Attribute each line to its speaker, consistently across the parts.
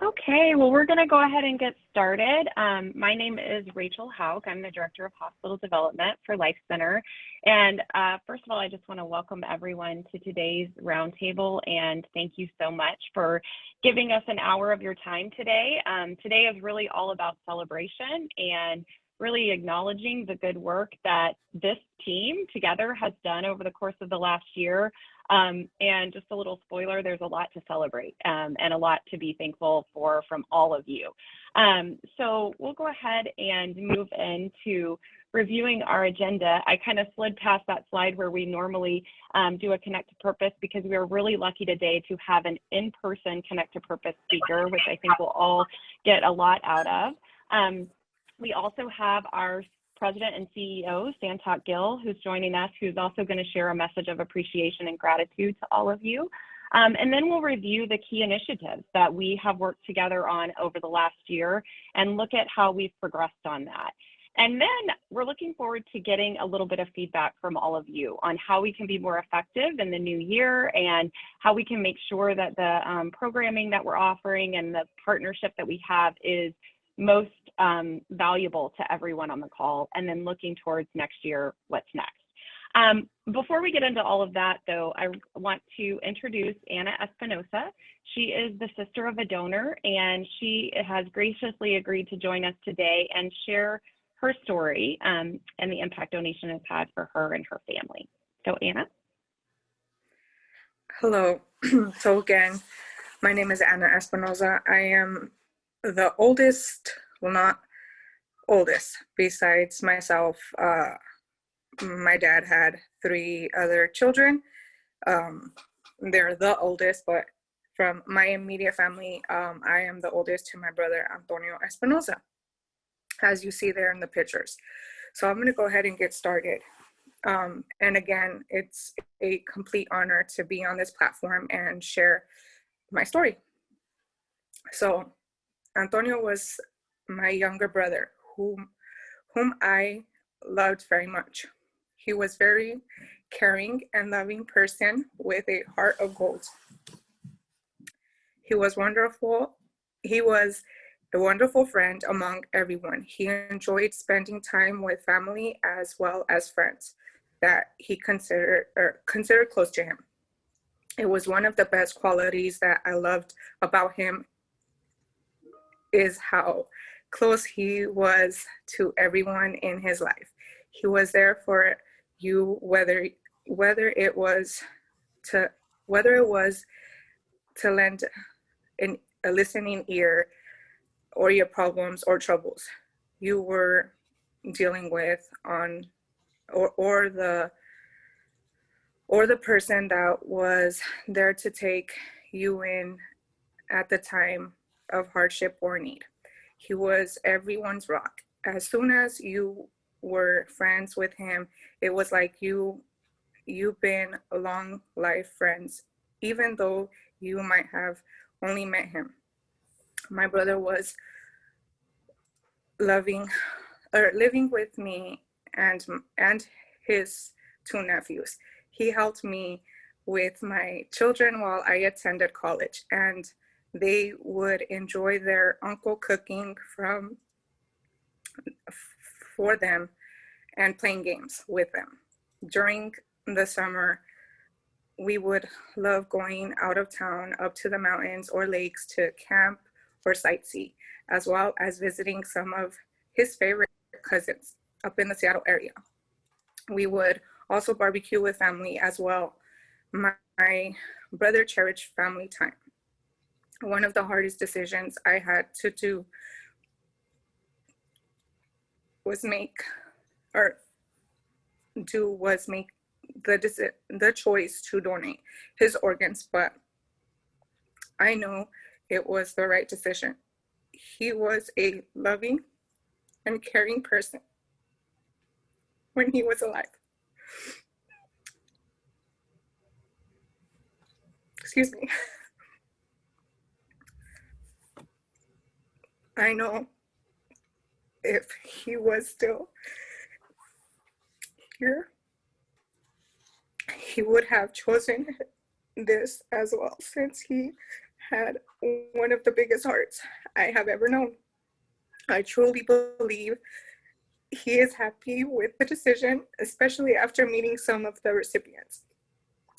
Speaker 1: Okay, well, we're going to go ahead and get started. My name is Rachel Hauk. I'm the Director of Hospital Development for LifeCenter. And first of all, I just want to welcome everyone to today's roundtable, and thank you so much for giving us an hour of your time today. Today is really all about celebration and really acknowledging the good work that this team together has done over the course of the last year. And just a little spoiler, there's a lot to celebrate and a lot to be thankful for from all of you. So we'll go ahead and move into reviewing our agenda. I kind of slid past that slide where we normally do a Connect to Purpose, because we are really lucky today to have an in-person Connect to Purpose speaker, which I think we'll all get a lot out of. We also have our President and CEO, Santok Gill, who's joining us, who's also going to share a message of appreciation and gratitude to all of you. And then we'll review the key initiatives that we have worked together on over the last year and look at how we've progressed on that. And then we're looking forward to getting a little bit of feedback from all of you on how we can be more effective in the new year and how we can make sure that the programming that we're offering and the partnership that we have is most valuable to everyone on the call, and then looking towards next year, what's next. Before we get into all of that, though, I want to introduce Anna Espinosa. She is the sister of a donor, and she has graciously agreed to join us today and share her story and the impact donation has had for her and her family. So Anna.
Speaker 2: Hello. So again, my name is Anna Espinosa. I am the oldest, well, not oldest, besides myself. My dad had 3 other children. They're the oldest, but from my immediate family, I am the oldest to my brother, Antonio Espinosa, as you see there in the pictures. So I'm going to go ahead and get started. And again, it's a complete honor to be on this platform and share my story. So Antonio was my younger brother, whom I loved very much. He was very caring and loving person with a heart of gold. He was wonderful. He was a wonderful friend among everyone. He enjoyed spending time with family as well as friends that he considered close to him. It was one of the best qualities that I loved about him, is how close he was to everyone in his life. He was there for you, whether it was to lend a listening ear, or your problems or troubles you were dealing with on, or the person that was there to take you in at the time of hardship or need. He was everyone's rock. As soon as you were friends with him, it was like you've been long life friends, even though you might have only met him. My brother was living with me and his 2 nephews. He helped me with my children while I attended college, and they would enjoy their uncle cooking for them and playing games with them. During the summer, we would love going out of town, up to the mountains or lakes to camp or sightsee, as well as visiting some of his favorite cousins up in the Seattle area. We would also barbecue with family as well. My brother cherished family time. One of the hardest decisions I had to do was make the choice to donate his organs, but I know it was the right decision. He was a loving and caring person when he was alive. Excuse me. I know if he was still here, he would have chosen this as well, since he had one of the biggest hearts I have ever known. I truly believe he is happy with the decision, especially after meeting some of the recipients.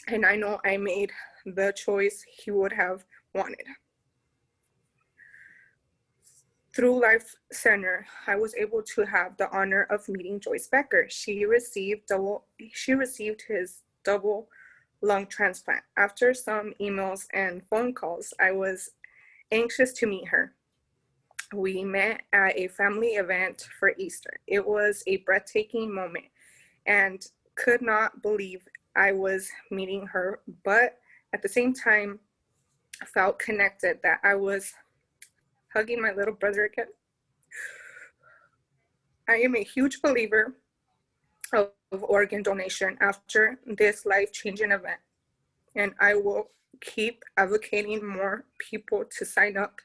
Speaker 2: And I know I made the choice he would have wanted. Through LifeCenter, I was able to have the honor of meeting Joyce Becker. She received his double lung transplant. After some emails and phone calls, I was anxious to meet her. We met at a family event for Easter. It was a breathtaking moment and could not believe I was meeting her, but at the same time, felt connected that I was hugging my little brother again. I am a huge believer of organ donation after this life-changing event, and I will keep advocating more people to sign up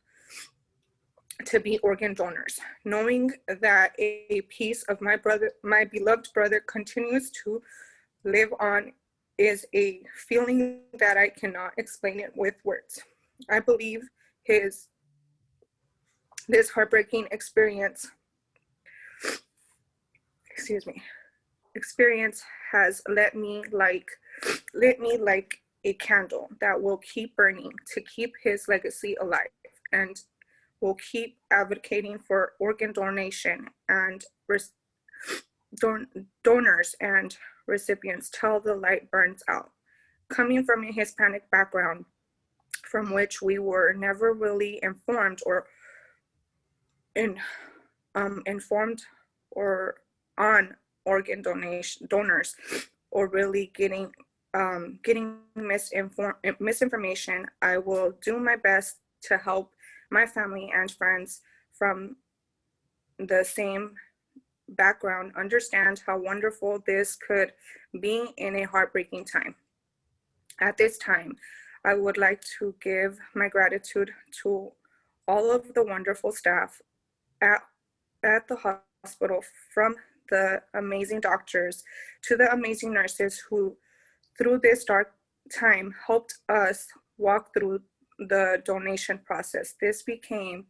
Speaker 2: to be organ donors, knowing that a piece of my beloved brother continues to live on is a feeling that I cannot explain it with words. I believe this heartbreaking experience has lit me like a candle that will keep burning to keep his legacy alive, and will keep advocating for organ donation and donors and recipients till the light burns out. Coming from a Hispanic background from which we were never really informed on organ donors, or really getting misinformation, I will do my best to help my family and friends from the same background understand how wonderful this could be in a heartbreaking time. At this time, I would like to give my gratitude to all of the wonderful staff at the hospital, from the amazing doctors to the amazing nurses who, through this dark time, helped us walk through the donation process. They became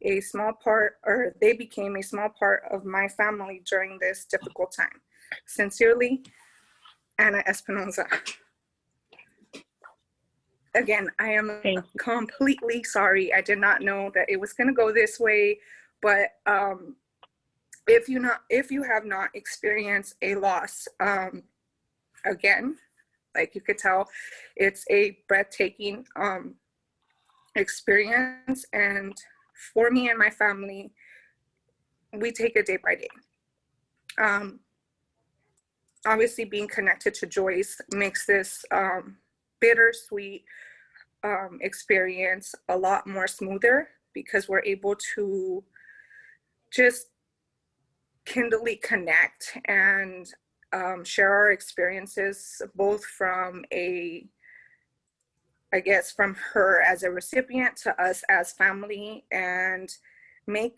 Speaker 2: a small part of my family during this difficult time. Sincerely, Ana Espinoza. Again, I am completely sorry. I did not know that it was going to go this way, but if you have not experienced a loss, again, like you could tell, it's a breathtaking experience. And for me and my family, we take it day by day. Obviously, being connected to Joyce makes this bittersweet experience a lot more smoother, because we're able to just kindly connect and share our experiences, both from from her as a recipient to us as family, and make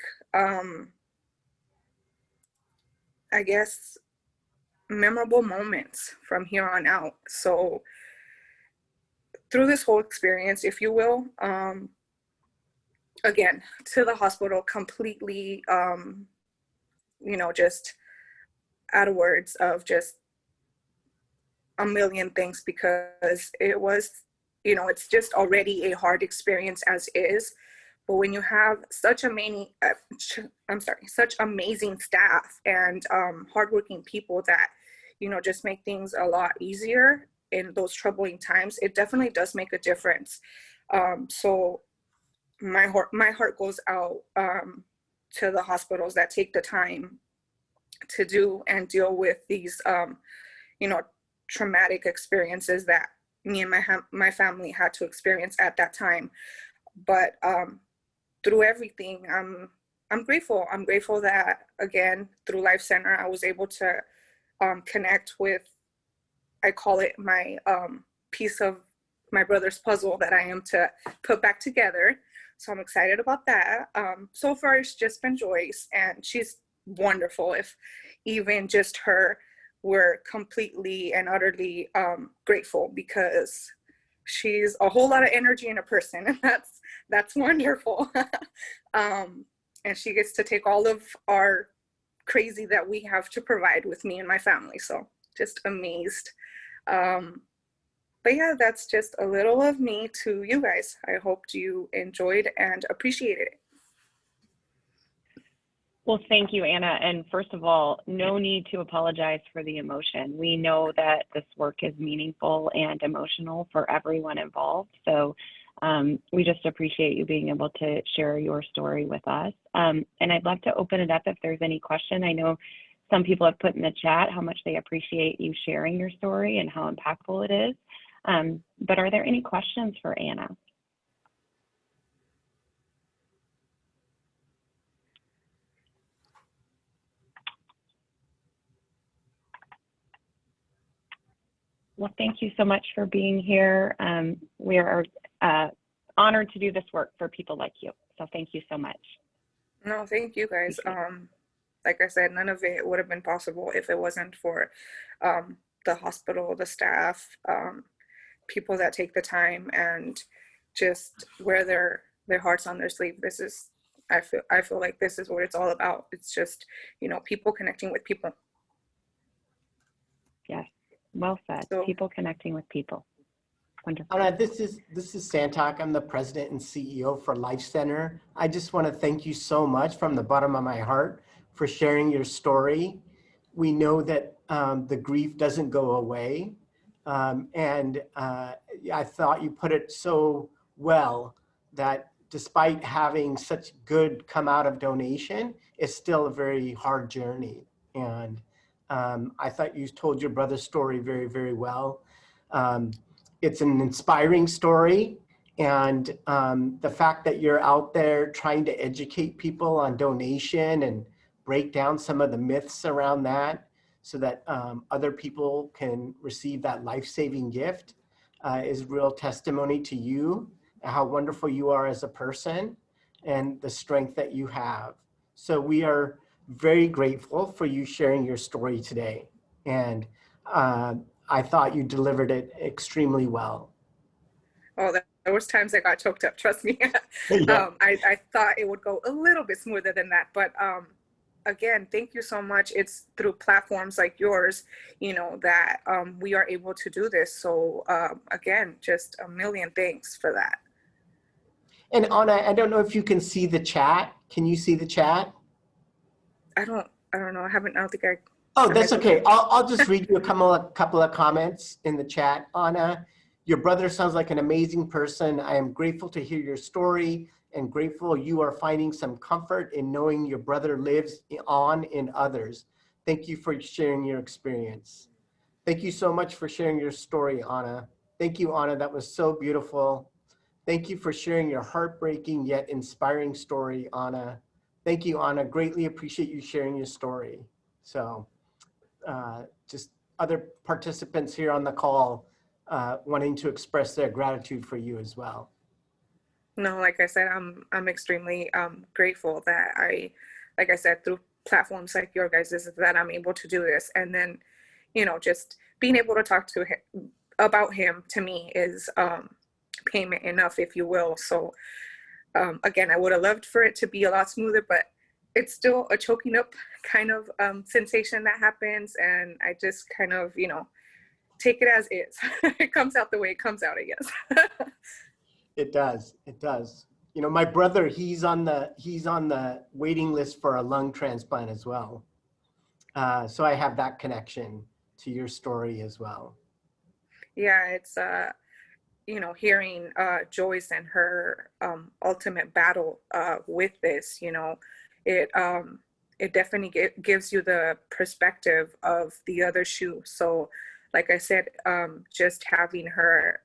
Speaker 2: memorable moments from here on out. So through this whole experience, if you will, again, to the hospital, completely just out of words of just a million things, because it was, it's just already a hard experience as is. But when you have such amazing staff and hardworking people that, just make things a lot easier in those troubling times, it definitely does make a difference. So my heart goes out to the hospitals that take the time to do and deal with these, traumatic experiences that me and my family had to experience at that time. But through everything, I'm grateful. I'm grateful that, again, through LifeCenter, I was able to connect with, I call it my piece of my brother's puzzle that I am to put back together. So I'm excited about that. So far, it's just been Joyce, and she's wonderful. If even just her, we're completely and utterly grateful, because she's a whole lot of energy in a person, and that's wonderful. And she gets to take all of our crazy that we have to provide with me and my family. So just amazed. But yeah, that's just a little of me to you guys. I hoped you enjoyed and appreciated it.
Speaker 1: Well, thank you, Anna. And first of all, no need to apologize for the emotion. We know that this work is meaningful and emotional for everyone involved. So we just appreciate you being able to share your story with us. And I'd love to open it up if there's any question. I know some people have put in the chat how much they appreciate you sharing your story and how impactful it is. But are there any questions for Anna? Well, thank you so much for being here. We are honored to do this work for people like you. So thank you so much.
Speaker 2: No, thank you guys. Like I said, none of it would have been possible if it wasn't for the hospital, the staff, people that take the time and just wear their hearts on their sleeve. This is, I feel like this is what it's all about. It's just, people connecting with people.
Speaker 1: Yes, well said. So, people connecting with people. Wonderful.
Speaker 3: Anna, this is Santak. I'm the president and CEO for LifeCenter. I just want to thank you so much from the bottom of my heart for sharing your story. We know that the grief doesn't go away. And I thought you put it so well that despite having such good come out of donation, it's still a very hard journey. And I thought you told your brother's story very, very well. It's an inspiring story. And the fact that you're out there trying to educate people on donation and break down some of the myths around that so that other people can receive that life-saving gift is real testimony to you, how wonderful you are as a person and the strength that you have. So we are very grateful for you sharing your story today. And I thought you delivered it extremely well.
Speaker 2: Oh, there was times I got choked up, trust me. Yeah. I thought it would go a little bit smoother than that, but again, thank you so much. It's through platforms like yours, that we are able to do this. So again, just a million thanks for that.
Speaker 3: And Anna, I don't know if you can see the chat. Can you see the chat?
Speaker 2: I don't know. I don't think I.
Speaker 3: Oh, that's okay. I'll just read you a couple of comments in the chat. Anna, your brother sounds like an amazing person. I am grateful to hear your story and grateful you are finding some comfort in knowing your brother lives on in others. Thank you for sharing your experience. Thank you so much for sharing your story, Anna. Thank you, Anna. That was so beautiful. Thank you for sharing your heartbreaking yet inspiring story, Anna. Thank you, Anna. Greatly appreciate you sharing your story. So just other participants here on the call wanting to express their gratitude for you as well.
Speaker 2: No, like I said, I'm extremely grateful that like I said, through platforms like your guys' that I'm able to do this. And then, just being able to talk to him about him to me is payment enough, if you will. So again, I would have loved for it to be a lot smoother, but it's still a choking up kind of sensation that happens. And I just kind of, take it as is. It comes out the way it comes out, I guess.
Speaker 3: It does. It does. My brother, he's on the waiting list for a lung transplant as well. So I have that connection to your story as well.
Speaker 2: Yeah, it's hearing Joyce and her ultimate battle with this, it definitely gives you the perspective of the other shoe. So like I said, just having her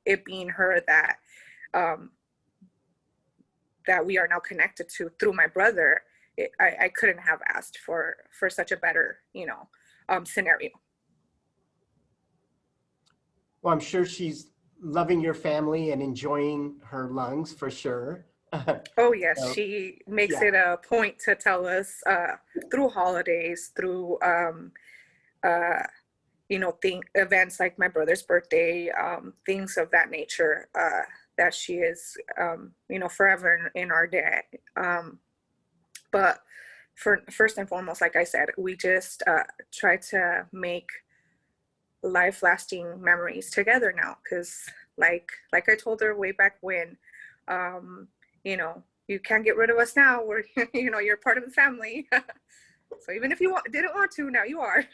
Speaker 2: it being her that that we are now connected to through my brother, I couldn't have asked for such a better scenario.
Speaker 3: Well, I'm sure she's loving your family and enjoying her lungs for sure.
Speaker 2: Oh yes, so, she makes it a point to tell us through holidays, through events like my brother's birthday, things of that nature, that she is, forever in our debt. But first and foremost, like I said, we just try to make life-lasting memories together now, because like I told her way back when, you can't get rid of us now. We're you're part of the family. So even if you didn't want to, now you are.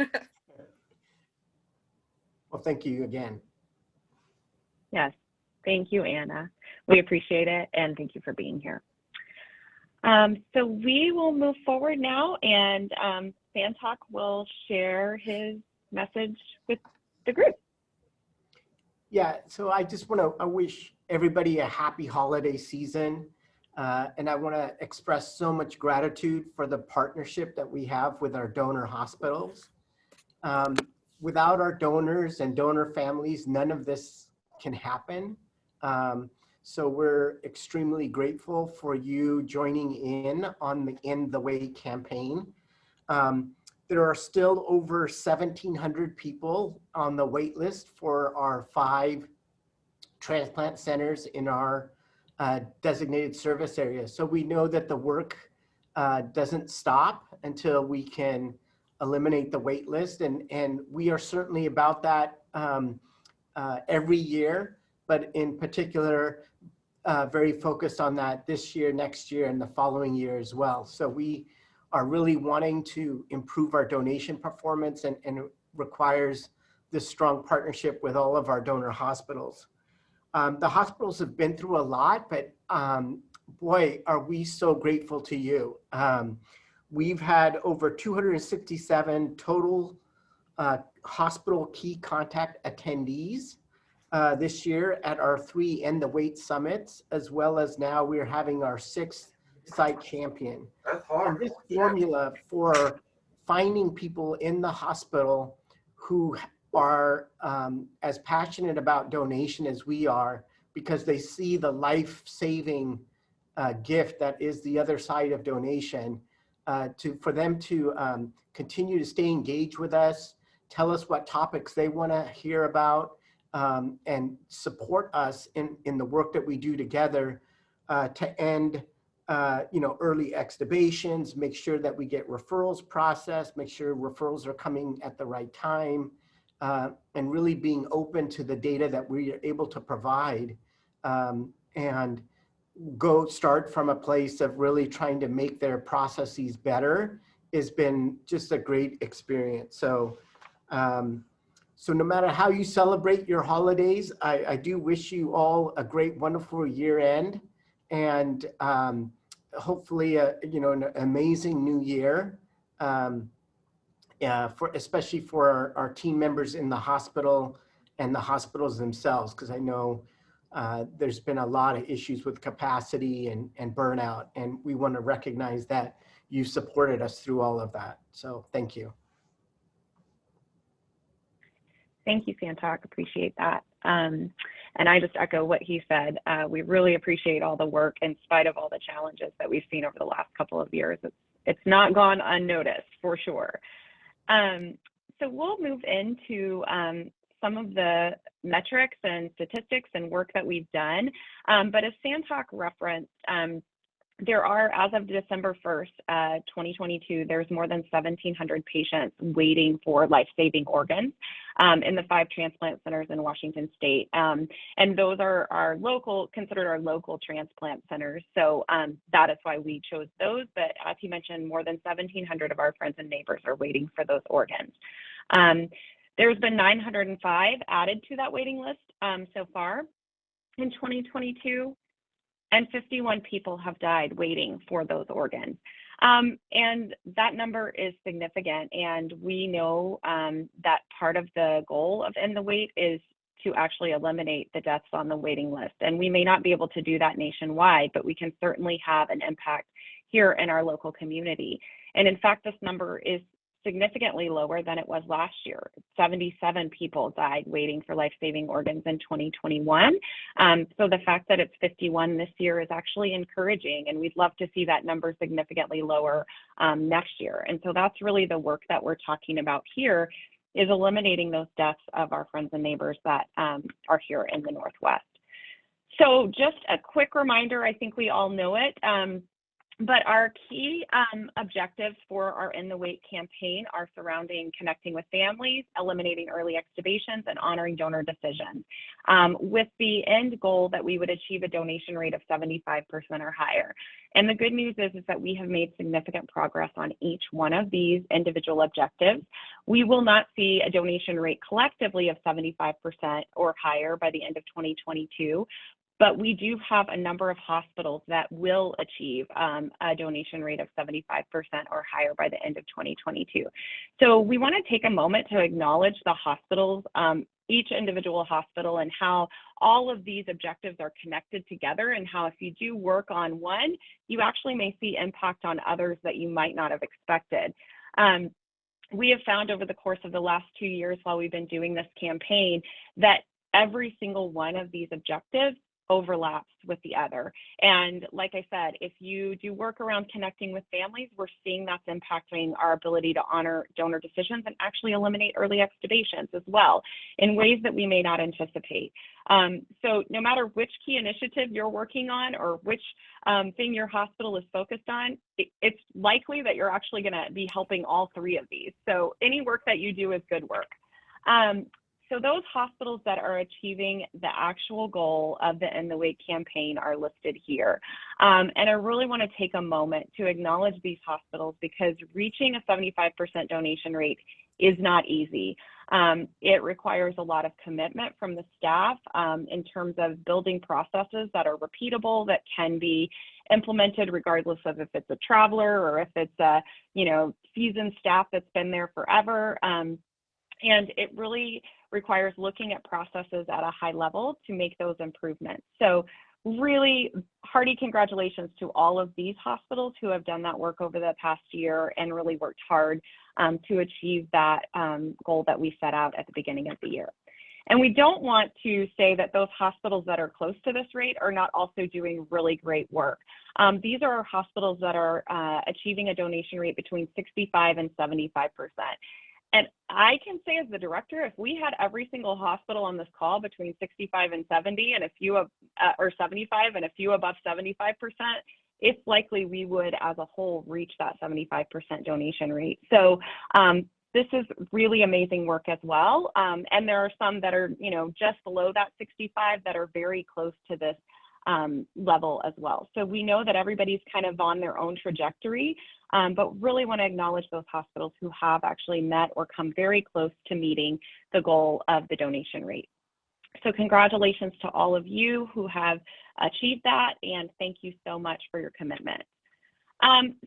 Speaker 3: Well, thank you again.
Speaker 1: Yes, thank you, Anna. We appreciate it, and thank you for being here. So we will move forward now, and Santok will share his message with the group.
Speaker 3: Yeah, so I just want to wish everybody a happy holiday season. And I want to express so much gratitude for the partnership that we have with our donor hospitals. Without our donors and donor families, none of this can happen. So we're extremely grateful for you joining in on the End the Wait campaign. There are still over 1,700 people on the wait list for our 5 transplant centers in our designated service area. So we know that the work doesn't stop until we can eliminate the wait list. And we are certainly about that every year, but in particular, very focused on that this year, next year, and the following year as well. So we are really wanting to improve our donation performance, and it requires this strong partnership with all of our donor hospitals. The hospitals have been through a lot, but boy, are we so grateful to you. We've had over 267 total hospital key contact attendees this year at our 3 End the Wait summits, as well as now we're having our 6th site champion.
Speaker 4: That's hard.
Speaker 3: And this formula for finding people in the hospital who are as passionate about donation as we are, because they see the life-saving gift that is the other side of donation, for them to continue to stay engaged with us, tell us what topics they want to hear about, and support us in the work that we do together to end early extubations, make sure that we get referrals processed, make sure referrals are coming at the right time, and really being open to the data that we are able to provide, and go start from a place of really trying to make their processes better has been just a great experience. So, so no matter how you celebrate your holidays, I do wish you all a great, wonderful year end, and hopefully, an amazing new year. Especially for our team members in the hospital and the hospitals themselves, because I know there's been a lot of issues with capacity and burnout, and we want to recognize that you supported us through all of that. So thank you.
Speaker 1: Thank you, Santok. Appreciate that. And I just echo what he said. We really appreciate all the work in spite of all the challenges that we've seen over the last couple of years. It's not gone unnoticed, for sure. So we'll move into some of the metrics and statistics and work that we've done. But as Santok referenced, there are, as of December 1st, 2022, there's more than 1,700 patients waiting for life-saving organs in the 5 transplant centers in Washington State. And those are considered our local transplant centers. So that is why we chose those. But as he mentioned, more than 1,700 of our friends and neighbors are waiting for those organs. There's been 905 added to that waiting list so far in 2022. And 51 people have died waiting for those organs. And that number is significant. And we know that part of the goal of End the Wait is to actually eliminate the deaths on the waiting list. And we may not be able to do that nationwide, but we can certainly have an impact here in our local community. And in fact, this number is significantly lower than it was last year. 77 people died waiting for life-saving organs in 2021. So the fact that it's 51 this year is actually encouraging, and we'd love to see that number significantly lower next year. And so that's really the work that we're talking about here, is eliminating those deaths of our friends and neighbors that are here in the Northwest. So just a quick reminder, I think we all know it, but our key objectives for our In the Wake campaign are surrounding connecting with families, eliminating early extubations, and honoring donor decisions, with the end goal that we would achieve a donation rate of 75% or higher. And the good news is that we have made significant progress on each one of these individual objectives. We will not see a donation rate collectively of 75% or higher by the end of 2022, but we do have a number of hospitals that will achieve a donation rate of 75% or higher by the end of 2022. So we want to take a moment to acknowledge the hospitals, each individual hospital, and how all of these objectives are connected together, and how if you do work on one, you actually may see impact on others that you might not have expected. We have found over the course of the last 2 years while we've been doing this campaign that every single one of these objectives overlaps with the other. And like I said, if you do work around connecting with families, we're seeing that's impacting our ability to honor donor decisions and actually eliminate early extubations as well in ways that we may not anticipate. So no matter which key initiative you're working on or which thing your hospital is focused on, it's likely that you're actually going to be helping all three of these. So any work that you do is good work. So those hospitals that are achieving the actual goal of the In the Wake campaign are listed here. And I really want to take a moment to acknowledge these hospitals because reaching a 75% donation rate is not easy. It requires a lot of commitment from the staff in terms of building processes that are repeatable, that can be implemented regardless of if it's a traveler or if it's a seasoned staff that's been there forever. And it really requires looking at processes at a high level to make those improvements. So really hearty congratulations to all of these hospitals who have done that work over the past year and really worked hard to achieve that goal that we set out at the beginning of the year. And we don't want to say that those hospitals that are close to this rate are not also doing really great work. These are hospitals that are achieving a donation rate between 65 and 75%. And I can say as the director, if we had every single hospital on this call between 65 and 70 and a few or 75 and a few above 75%, it's likely we would as a whole reach that 75% donation rate. So this is really amazing work as well. And there are some that are, just below that 65 that are very close to this level as well. So we know that everybody's kind of on their own trajectory, but really want to acknowledge those hospitals who have actually met or come very close to meeting the goal of the donation rate. So congratulations to all of you who have achieved that, and thank you so much for your commitment.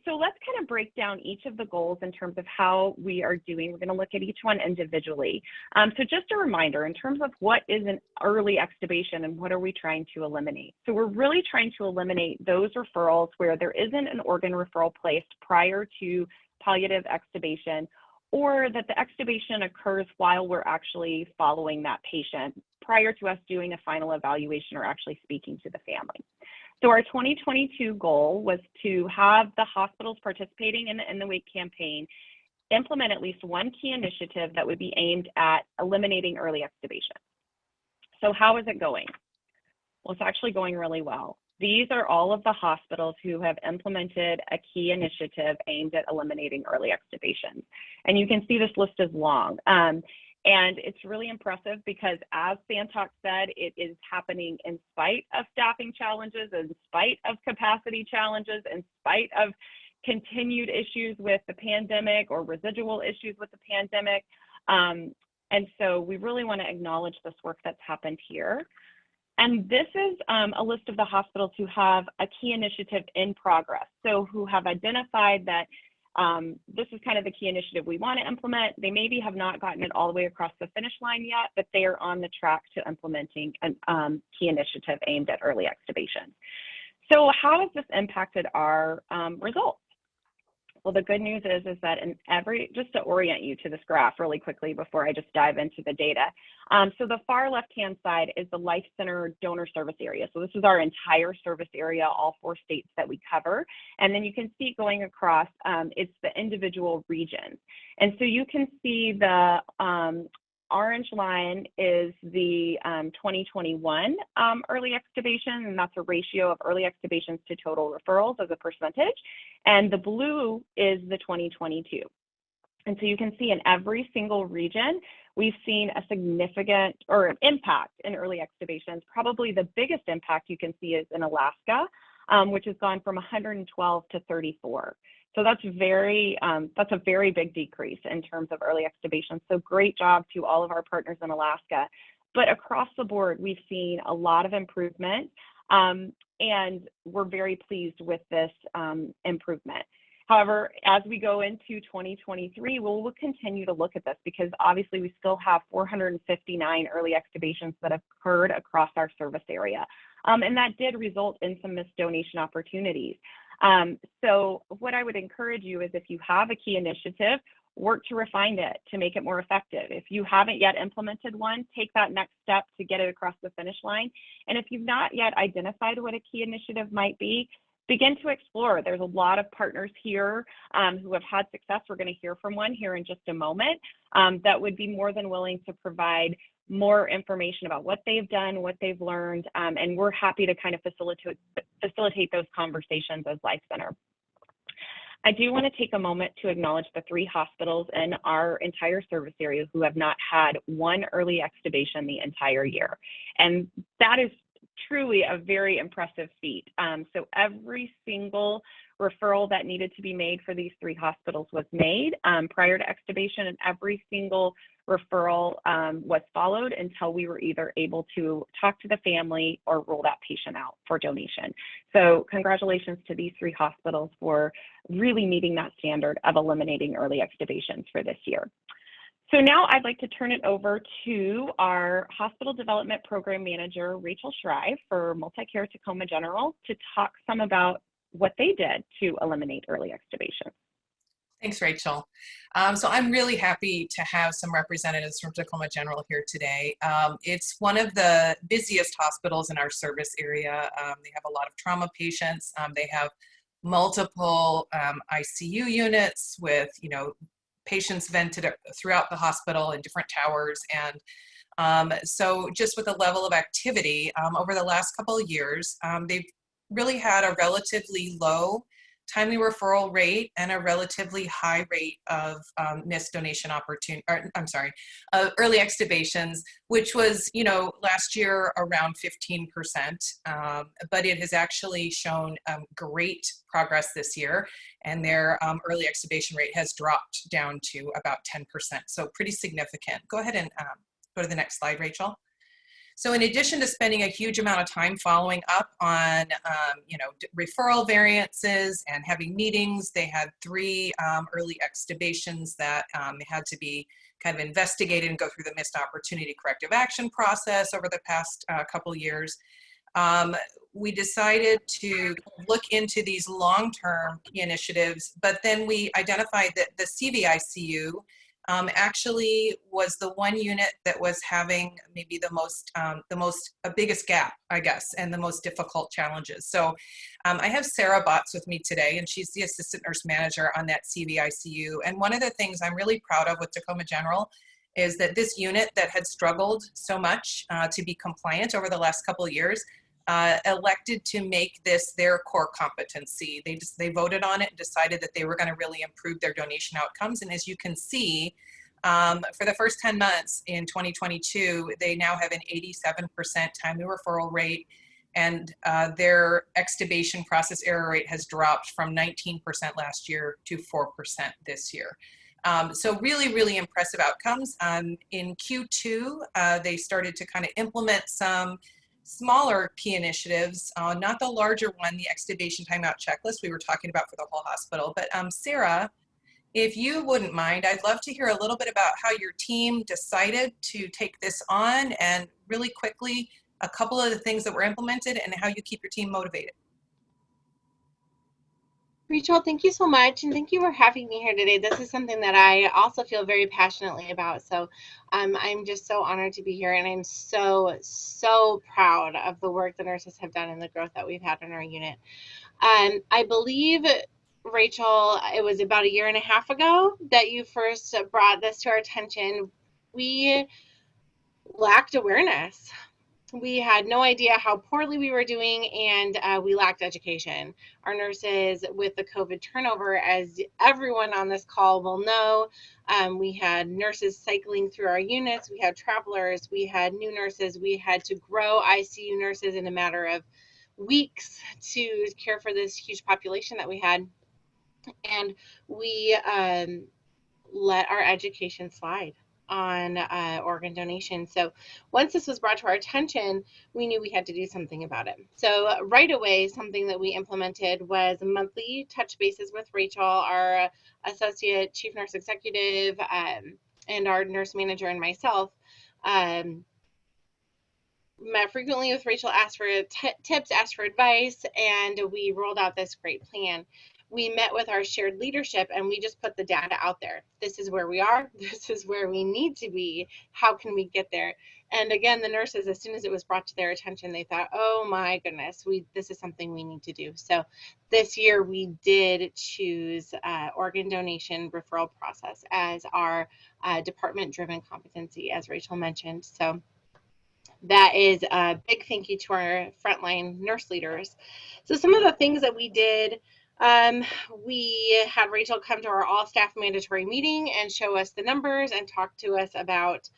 Speaker 1: So let's kind of break down each of the goals in terms of how we are doing. We're going to look at each one individually. So just a reminder in terms of what is an early extubation and what are we trying to eliminate. So we're really trying to eliminate those referrals where there isn't an organ referral placed prior to palliative extubation, or that the extubation occurs while we're actually following that patient prior to us doing a final evaluation or actually speaking to the family. So our 2022 goal was to have the hospitals participating in the In the Wake campaign implement at least one key initiative that would be aimed at eliminating early extubation. So how is it going? Well, it's actually going really well. These are all of the hospitals who have implemented a key initiative aimed at eliminating early extubations. And you can see this list is long. And it's really impressive because, as Santok said, it is happening in spite of staffing challenges, in spite of capacity challenges, in spite of continued issues with the pandemic or residual issues with the pandemic. And so we really want to acknowledge this work that's happened here. And this is a list of the hospitals who have a key initiative in progress. So who have identified that this is kind of the key initiative we want to implement. They maybe have not gotten it all the way across the finish line yet, but they are on the track to implementing a key initiative aimed at early extubation. So how has this impacted our results? Well, the good news is that in just to orient you to this graph really quickly before I just dive into the data. So the far left-hand side is the LifeCenter donor service area. So this is our entire service area, all 4 states that we cover. And then you can see going across, it's the individual regions. And so you can see the orange line is the 2021 early extubation, and that's a ratio of early extubations to total referrals as a percentage. And the blue is the 2022. And so you can see in every single region, we've seen a significant or an impact in early extubations. Probably the biggest impact you can see is in Alaska, which has gone from 112 to 34. So that's a very big decrease in terms of early extubation. So great job to all of our partners in Alaska. But across the board, we've seen a lot of improvement, and we're very pleased with this improvement. However, as we go into 2023, we'll continue to look at this because obviously we still have 459 early extubations that occurred across our service area. And that did result in some missed donation opportunities. So what I would encourage you is if you have a key initiative, work to refine it to make it more effective. If you haven't yet implemented one, take that next step to get it across the finish line. And if you've not yet identified what a key initiative might be, begin to explore. There's a lot of partners here who have had success. We're going to hear from one here in just a moment that would be more than willing to provide more information about what they've done, what they've learned, and we're happy to kind of facilitate those conversations as LifeCenter. I do want to take a moment to acknowledge the 3 hospitals in our entire service area who have not had one early extubation the entire year. And that is truly a very impressive feat. So every single referral that needed to be made for these 3 hospitals was made prior to extubation, and every single referral was followed until we were either able to talk to the family or roll that patient out for donation. So congratulations to these 3 hospitals for really meeting that standard of eliminating early extubations for this year. So now I'd like to turn it over to our Hospital Development Program Manager, Rachel Shrive for Multicare Tacoma General, to talk some about what they did to eliminate early extubation.
Speaker 4: Thanks, Rachel. So I'm really happy to have some representatives from Tacoma General here today. It's one of the busiest hospitals in our service area. They have a lot of trauma patients. They have multiple ICU units with, patients vented throughout the hospital in different towers. And so just with the level of activity over the last couple of years, they've really had a relatively low timely referral rate and a relatively high rate of missed donation early extubations, which was, last year around 15%, but it has actually shown great progress this year, and their early extubation rate has dropped down to about 10%, so pretty significant. Go ahead and go to the next slide, Rachel. So in addition to spending a huge amount of time following up on, referral variances and having meetings, they had 3 early extubations that had to be kind of investigated and go through the missed opportunity corrective action process over the past couple years. We decided to look into these long-term initiatives, but then we identified that the CVICU actually was the one unit that was having maybe the biggest gap, I guess, and the most difficult challenges. So I have Sarah Botts with me today, and she's the assistant nurse manager on that CVICU. And one of the things I'm really proud of with Tacoma General is that this unit that had struggled so much to be compliant over the last couple of years elected to make this their core competency. They voted on it and decided that they were going to really improve their donation outcomes. And as you can see, for the first 10 months in 2022, they now have an 87% timely referral rate, and their extubation process error rate has dropped from 19% last year to 4% this year. So really, really impressive outcomes. In Q2, they started to kind of implement some smaller key initiatives, not the larger one, the extubation timeout checklist we were talking about for the whole hospital. But Sarah, if you wouldn't mind, I'd love to hear a little bit about how your team decided to take this on, and really quickly, a couple of the things that were implemented and how you keep your team motivated.
Speaker 5: Rachel, thank you so much, and thank you for having me here today. This is something that I also feel very passionately about, so I'm just so honored to be here, and I'm so proud of the work the nurses have done and the growth that we've had in our unit. I believe, Rachel, it was about a year and a half ago that you first brought this to our attention. We lacked awareness. We had no idea how poorly we were doing, and we lacked education. Our nurses, with the COVID turnover, as everyone on this call will know, we had nurses cycling through our units, we had travelers, we had new nurses, we had to grow ICU nurses in a matter of weeks to care for this huge population that we had. And we let our education slide on organ donation. So once this was brought to our attention, we knew we had to do something about it. So right away, something that we implemented was monthly touch bases with Rachel, our associate chief nurse executive, and our nurse manager and myself. Met frequently with Rachel, asked for tips, asked for advice, and we rolled out this great plan. We met with our shared leadership and we just put the data out there. This is where we are. This is where we need to be. How can we get there? And again, the nurses, as soon as it was brought to their attention, they thought, oh my goodness, this is something we need to do. So this year we did choose organ donation referral process as our department-driven competency, as Rachel mentioned. So that is a big thank you to our frontline nurse leaders. So some of the things that we did, we had Rachel come to our all staff mandatory meeting and show us the numbers and talk to us about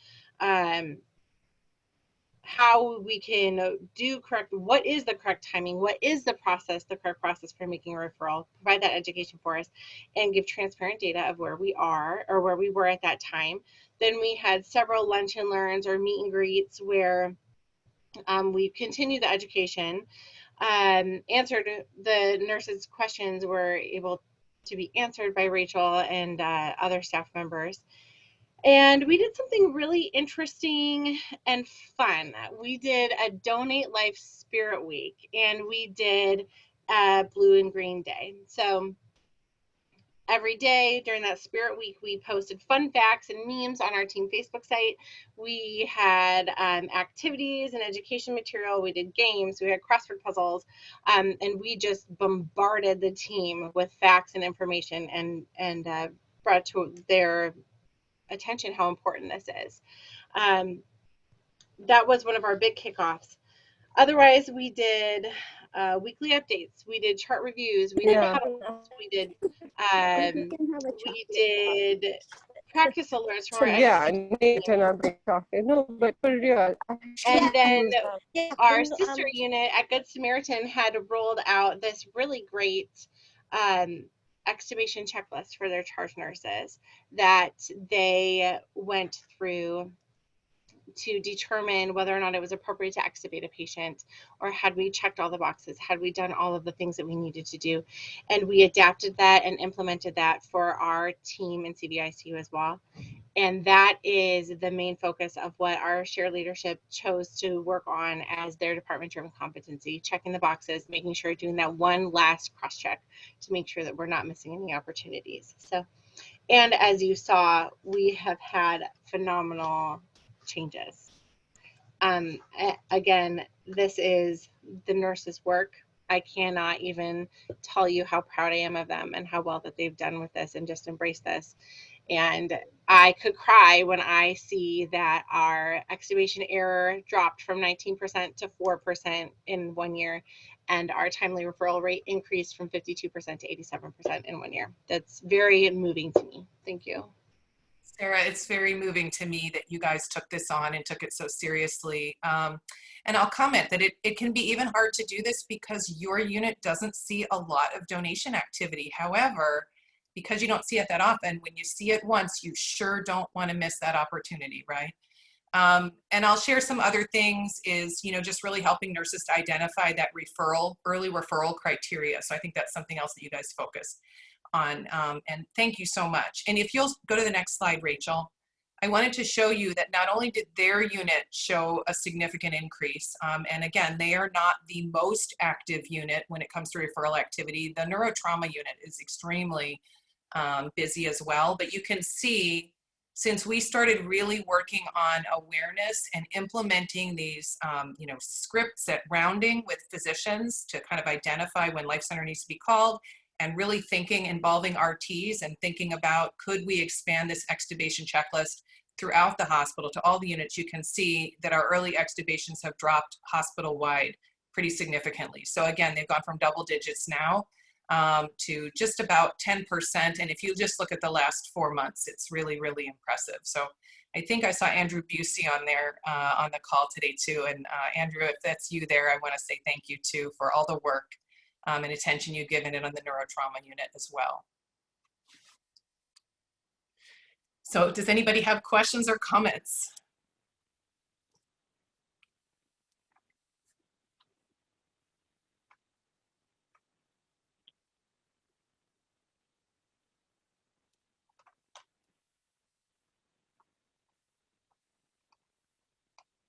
Speaker 5: how we can do correct, what is the correct timing, what is the correct process for making a referral, provide that education for us, and give transparent data of where we are or where we were at that time. Then we had several lunch and learns or meet and greets where we continued the education, answered the nurses' questions were able to be answered by Rachel and other staff members. And we did something really interesting and fun. We did a Donate Life Spirit Week, and we did a Blue and Green Day. So every day during that Spirit Week, we posted fun facts and memes on our team Facebook site. We had activities and education material. We did games. We had crossword puzzles, and we just bombarded the team with facts and information and brought to their attention how important this is. That was one of our big kickoffs. Otherwise, we did weekly updates. We did chart reviews. We did huddles. We did practice alerts from our and then our sister unit at Good Samaritan had rolled out this really great extubation checklist for their charge nurses that they went through to determine whether or not it was appropriate to extubate a patient, or had we checked all the boxes, had we done all of the things that we needed to do. And we adapted that and implemented that for our team in CVICU as well. And that is the main focus of what our shared leadership chose to work on as their department-driven competency, checking the boxes, making sure doing that one last cross-check to make sure that we're not missing any opportunities. So, and as you saw, we have had phenomenal changes. Again, this is the nurses' work. I cannot even tell you how proud I am of them and how well that they've done with this and just embrace this. And I could cry when I see that our extubation error dropped from 19% to 4% in 1 year, and our timely referral rate increased from 52% to 87% in 1 year. That's very moving to me. Thank you.
Speaker 4: Sarah, it's very moving to me that you guys took this on and took it so seriously. And I'll comment that it can be even hard to do this because your unit doesn't see a lot of donation activity. However, because you don't see it that often, when you see it once, you sure don't want to miss that opportunity, right? And I'll share some other things is, just really helping nurses to identify that early referral criteria. So I think that's something else that you guys focus on. And thank you so much. And if you'll go to the next slide, Rachel. I wanted to show you that not only did their unit show a significant increase, and again, they are not the most active unit when it comes to referral activity. The neurotrauma unit is extremely busy as well, but you can see since we started really working on awareness and implementing these scripts at rounding with physicians to kind of identify when LifeCenter needs to be called, and really involving RTs and thinking about, could we expand this extubation checklist throughout the hospital to all the units, you can see that our early extubations have dropped hospital-wide pretty significantly. So again, they've gone from double digits now to just about 10%. And if you just look at the last 4 months, it's really, really impressive. So I think I saw Andrew Busey on there on the call today too. And Andrew, if that's you there, I want to say thank you too for all the work and attention you've given it on the neurotrauma unit as well. So does anybody have questions or comments?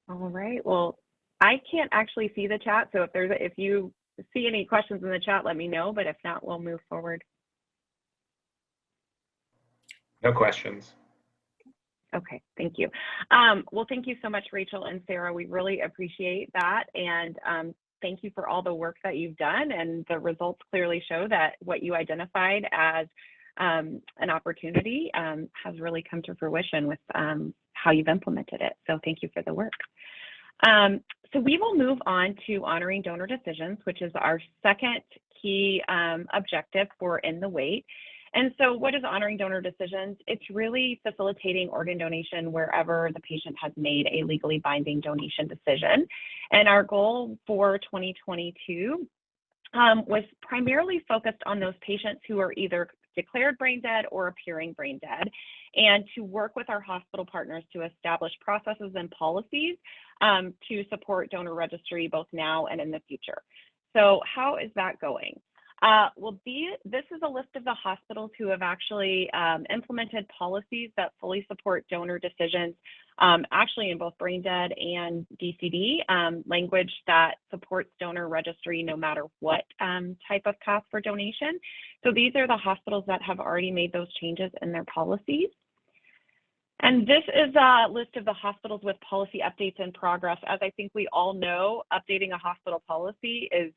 Speaker 1: All right. Well, I can't actually see the chat, so if you see any questions in the chat, let me know. But if not, we'll move forward.
Speaker 6: No questions.
Speaker 1: Okay, thank you. Well, thank you so much, Rachel and Sarah. We really appreciate that, and thank you for all the work that you've done. And the results clearly show that what you identified as an opportunity has really come to fruition with how you've implemented it. So thank you for the work. So we will move on to honoring donor decisions, which is our second key objective for In the Wait. And so what is honoring donor decisions? It's really facilitating organ donation wherever the patient has made a legally binding donation decision. And our goal for 2022 was primarily focused on those patients who are either declared brain dead or appearing brain dead, and to work with our hospital partners to establish processes and policies to support donor registry both now and in the future. So how is that going? Well, this is a list of the hospitals who have actually implemented policies that fully support donor decisions, actually in both brain dead and DCD, language that supports donor registry no matter what type of path for donation. So these are the hospitals that have already made those changes in their policies. And this is a list of the hospitals with policy updates in progress. As I think we all know, updating a hospital policy is,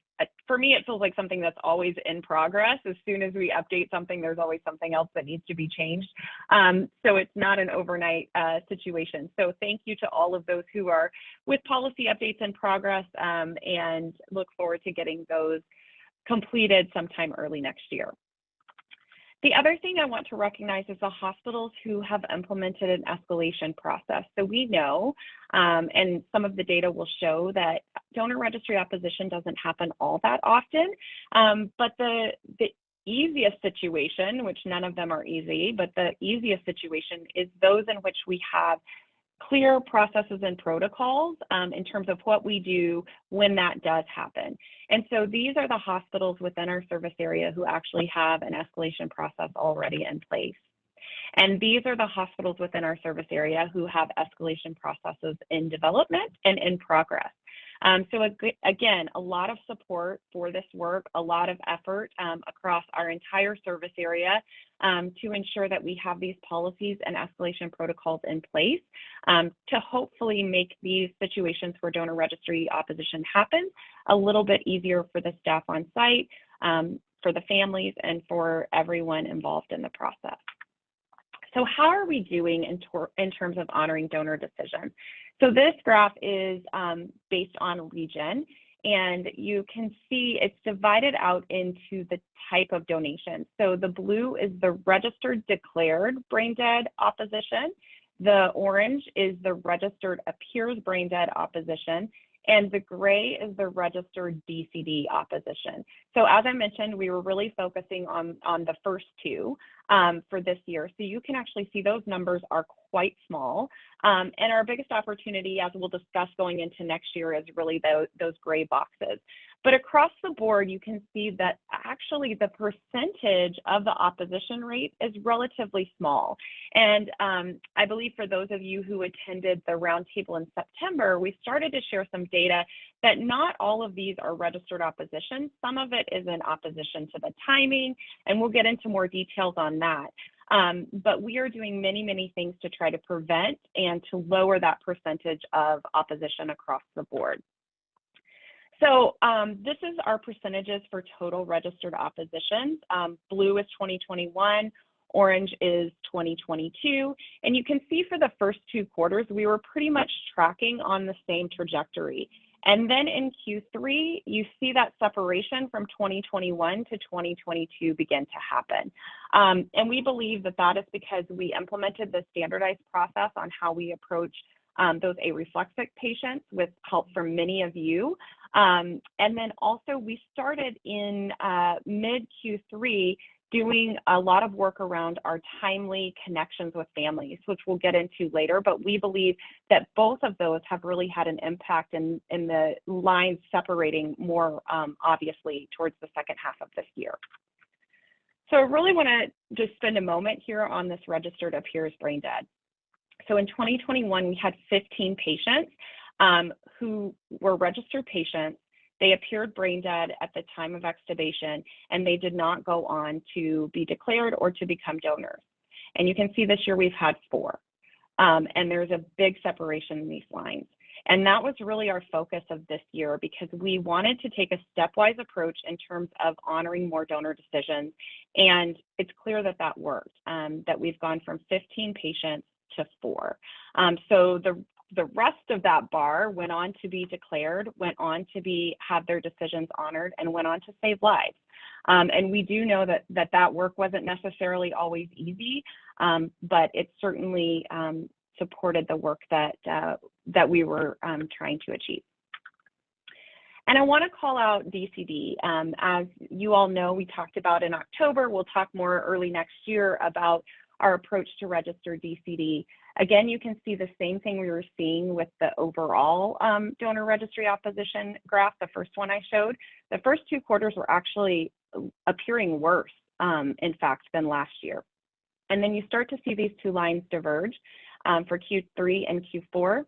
Speaker 1: for me, it feels like something that's always in progress. As soon as we update something, there's always something else that needs to be changed. So it's not an overnight situation. So thank you to all of those who are with policy updates in progress, and look forward to getting those completed sometime early next year. The other thing I want to recognize is the hospitals who have implemented an escalation process. So we know, and some of the data will show, that donor registry opposition doesn't happen all that often, but the easiest situation, which none of them are easy, but the easiest situation is those in which we have clear processes and protocols in terms of what we do when that does happen. And so these are the hospitals within our service area who actually have an escalation process already in place. And these are the hospitals within our service area who have escalation processes in development and in progress. So again, a lot of support for this work, a lot of effort across our entire service area to ensure that we have these policies and escalation protocols in place to hopefully make these situations where donor registry opposition happens a little bit easier for the staff on site, for the families, and for everyone involved in the process. So how are we doing in terms of honoring donor decisions? So this graph is based on region, and you can see it's divided out into the type of donation. So the blue is the registered declared brain dead opposition. The orange is the registered appears brain dead opposition. And the gray is the registered DCD opposition. So as I mentioned, we were really focusing on the first two, for this year. So you can actually see those numbers are quite small. And our biggest opportunity, as we'll discuss going into next year, is really those gray boxes. But across the board, you can see that actually the percentage of the opposition rate is relatively small. And I believe for those of you who attended the roundtable in September, we started to share some data that not all of these are registered opposition. Some of it is in opposition to the timing, and we'll get into more details on that. But we are doing many, many things to try to prevent and to lower that percentage of opposition across the board. So this is our percentages for total registered oppositions. Blue is 2021, orange is 2022. And you can see for the first 2 quarters, we were pretty much tracking on the same trajectory. And then in Q3, you see that separation from 2021 to 2022 begin to happen. And we believe that that is because we implemented the standardized process on how we approach those areflexic patients with help from many of you. And then also we started in mid Q3 doing a lot of work around our timely connections with families, which we'll get into later, but we believe that both of those have really had an impact in the lines separating more obviously towards the second half of this year. So I really want to just spend a moment here on this registered appears brain dead. So in 2021, we had 15 patients who were registered patients. They appeared brain dead at the time of extubation, and they did not go on to be declared or to become donors. And you can see this year we've had 4. And there's a big separation in these lines. And that was really our focus of this year, because we wanted to take a stepwise approach in terms of honoring more donor decisions. And it's clear that that worked, that we've gone from 15 patients to 4. So the rest of that bar went on to be declared, went on to have their decisions honored, and went on to save lives. And we do know that work wasn't necessarily always easy, but it certainly supported the work that we were trying to achieve. And I want to call out DCD. As you all know, we talked about in October. We'll talk more early next year about our approach to register DCD. Again, you can see the same thing we were seeing with the overall donor registry opposition graph, the first one I showed. The first 2 quarters were actually appearing worse, in fact, than last year. And then you start to see these 2 lines diverge for Q3 and Q4.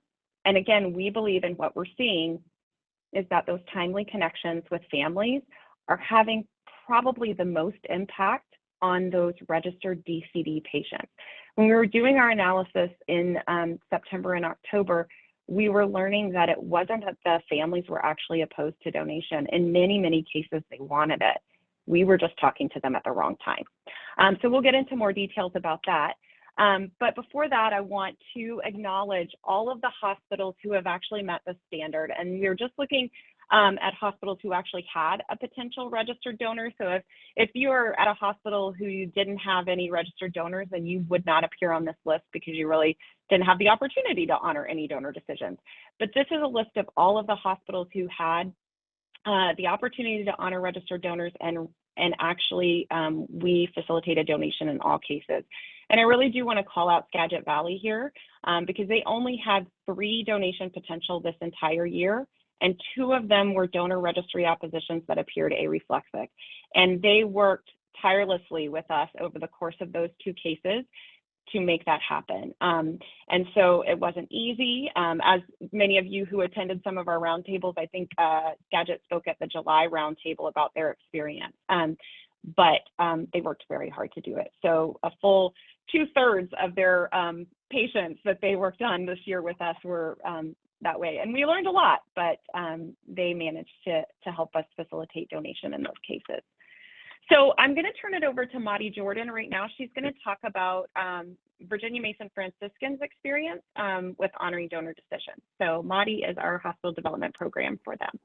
Speaker 1: And again, we believe in what we're seeing is that those timely connections with families are having probably the most impact on those registered DCD patients. When we were doing our analysis in September and October, we were learning that it wasn't that the families were actually opposed to donation. In many, many cases, they wanted it. We were just talking to them at the wrong time. So we'll get into more details about that. But before that, I want to acknowledge all of the hospitals who have actually met the standard. And we're just looking at hospitals who actually had a potential registered donor. So if you are at a hospital who you didn't have any registered donors, then you would not appear on this list because you really didn't have the opportunity to honor any donor decisions. But this is a list of all of the hospitals who had the opportunity to honor registered donors, and actually we facilitated donation in all cases. And I really do want to call out Skagit Valley here because they only had 3 donation potential this entire year, and 2 of them were donor registry oppositions that appeared areflexic. And they worked tirelessly with us over the course of those 2 cases to make that happen. And so it wasn't easy. As many of you who attended some of our roundtables, I think Skagit spoke at the July roundtable about their experience. But they worked very hard to do it. So a full 2/3 of their patients that they worked on this year with us were that way. And we learned a lot, but they managed to help us facilitate donation in those cases. So I'm going to turn it over to Maddie Jordan right now. She's going to talk about Virginia Mason Franciscan's experience with honoring donor decisions. So Maddie is our hospital development program for them.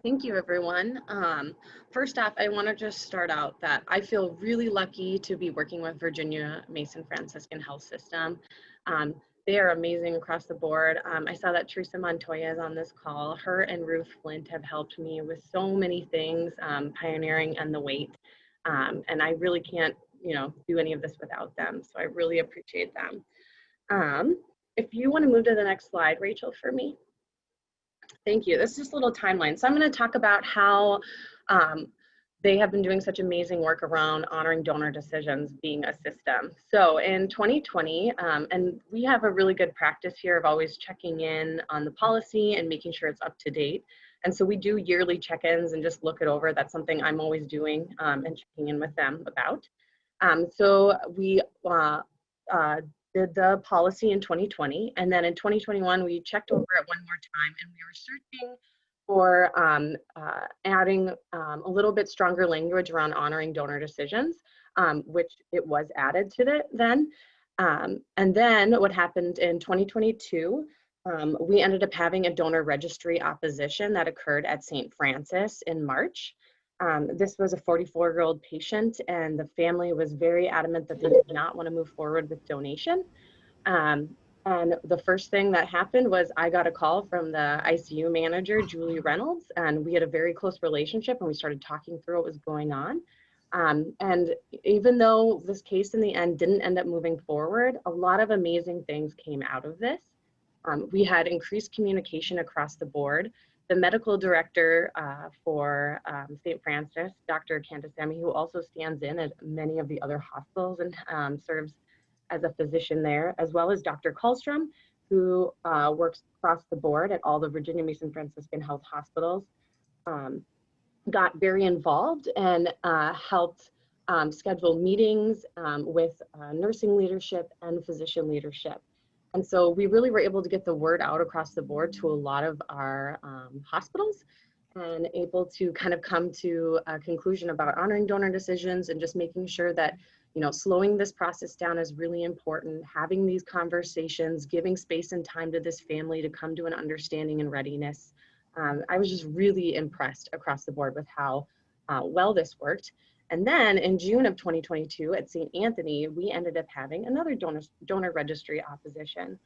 Speaker 7: Thank you, everyone. First off, I want to just start out that I feel really lucky to be working with Virginia Mason Franciscan Health System. They are amazing across the board. I saw that Teresa Montoya is on this call. Her and Ruth Flint have helped me with so many things, pioneering and the wait. And I really can't, do any of this without them. So I really appreciate them. If you want to move to the next slide, Rachel, for me. Thank you. This is just a little timeline. So I'm going to talk about how they have been doing such amazing work around honoring donor decisions being a system. So in 2020, and we have a really good practice here of always checking in on the policy and making sure it's up to date. And so we do yearly check-ins and just look it over. That's something I'm always doing and checking in with them about. So we did the policy in 2020, and then in 2021 we checked over it one more time, and we were searching for adding a little bit stronger language around honoring donor decisions, which it was added to it then. And then what happened in 2022, we ended up having a donor registry opposition that occurred at St. Francis in March. This was a 44-year-old patient, and the family was very adamant that they did not want to move forward with donation. And the first thing that happened was I got a call from the ICU manager, Julie Reynolds, and we had a very close relationship, and we started talking through what was going on. And even though this case in the end didn't end up moving forward, a lot of amazing things came out of this. We had increased communication across the board. The medical director for St. Francis, Dr. Candesami, who also stands in at many of the other hospitals and serves as a physician there, as well as Dr. Kallstrom, who works across the board at all the Virginia Mason Franciscan Health hospitals, got very involved and helped schedule meetings with nursing leadership and physician leadership. And so we really were able to get the word out across the board to a lot of our hospitals and able to kind of come to a conclusion about honoring donor decisions and just making sure that, slowing this process down is really important, having these conversations, giving space and time to this family to come to an understanding and readiness. I was just really impressed across the board with how well this worked. And then in June of 2022 at St. Anthony, we ended up having another donor registry opposition.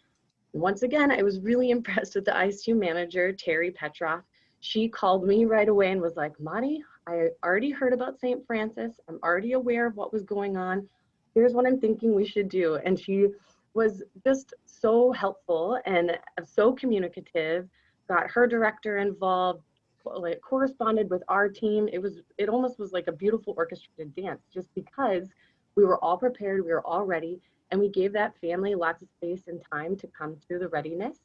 Speaker 7: And once again, I was really impressed with the ICU manager, Terry Petroff. She called me right away and was like, Madi, I already heard about St. Francis. I'm already aware of what was going on. Here's what I'm thinking we should do. And she was just so helpful and so communicative, got her director involved, like corresponded with our team. It almost was like a beautiful orchestrated dance, just because we were all prepared, we were all ready, and we gave that family lots of space and time to come through the readiness.